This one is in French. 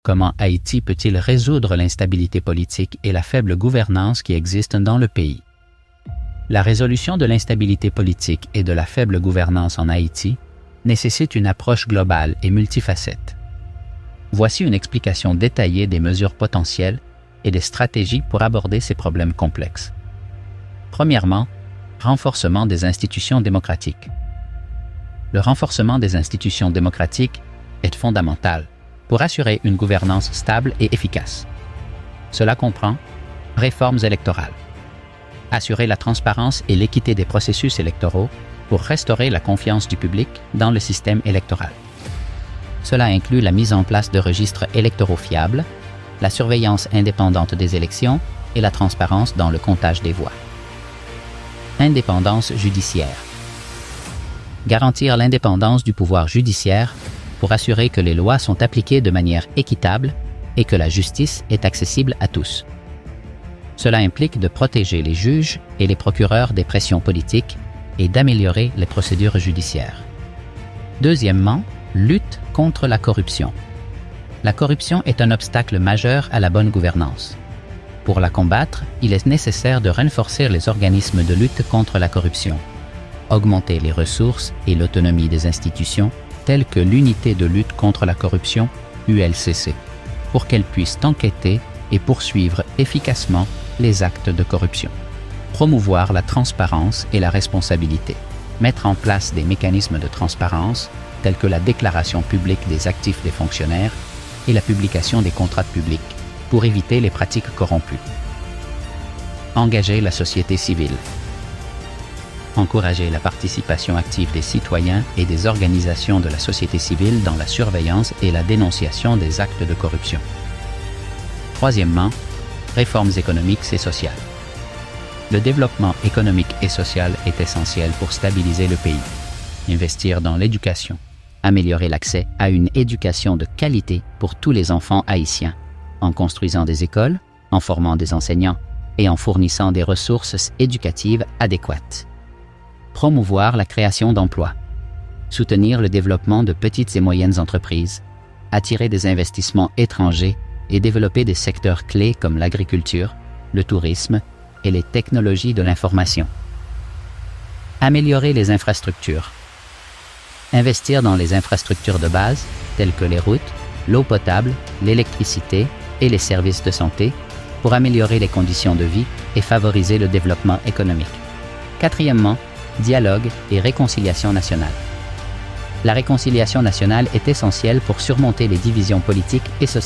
Comment Haïti peut-il résoudre l'instabilité politique et la faible gouvernance qui existent dans le pays? La résolution de l'instabilité politique et de la faible gouvernance en Haïti nécessite une approche globale et multifacette. Voici une explication détaillée des mesures potentielles et des stratégies pour aborder ces problèmes complexes. Premièrement, renforcement des institutions démocratiques. Le renforcement des institutions démocratiques est fondamental pour assurer une gouvernance stable et efficace. Cela comprend réformes électorales, assurer la transparence et l'équité des processus électoraux pour restaurer la confiance du public dans le système électoral. Cela inclut la mise en place de registres électoraux fiables, la surveillance indépendante des élections et la transparence dans le comptage des voix. Indépendance judiciaire. Garantir l'indépendance du pouvoir judiciaire pour assurer que les lois sont appliquées de manière équitable et que la justice est accessible à tous. Cela implique de protéger les juges et les procureurs des pressions politiques et d'améliorer les procédures judiciaires. Deuxièmement, lutte contre la corruption. La corruption est un obstacle majeur à la bonne gouvernance. Pour la combattre, il est nécessaire de renforcer les organismes de lutte contre la corruption, augmenter les ressources et l'autonomie des institutions telles que l'Unité de lutte contre la corruption, ULCC, pour qu'elles puissent enquêter et poursuivre efficacement les actes de corruption. Promouvoir la transparence et la responsabilité. Mettre en place des mécanismes de transparence tels que la déclaration publique des actifs des fonctionnaires et la publication des contrats publics pour éviter les pratiques corrompues. Engager la société civile. Encourager la participation active des citoyens et des organisations de la société civile dans la surveillance et la dénonciation des actes de corruption. Troisièmement, réformes économiques et sociales. Le développement économique et social est essentiel pour stabiliser le pays. Investir dans l'éducation. Améliorer l'accès à une éducation de qualité pour tous les enfants haïtiens, en construisant des écoles, en formant des enseignants et en fournissant des ressources éducatives adéquates. Promouvoir la création d'emplois. Soutenir le développement de petites et moyennes entreprises. Attirer des investissements étrangers et développer des secteurs clés comme l'agriculture, le tourisme et les technologies de l'information. Améliorer les infrastructures. Investir dans les infrastructures de base, telles que les routes, l'eau potable, l'électricité et les services de santé, pour améliorer les conditions de vie et favoriser le développement économique. Quatrièmement, dialogue et réconciliation nationale. La réconciliation nationale est essentielle pour surmonter les divisions politiques et sociales.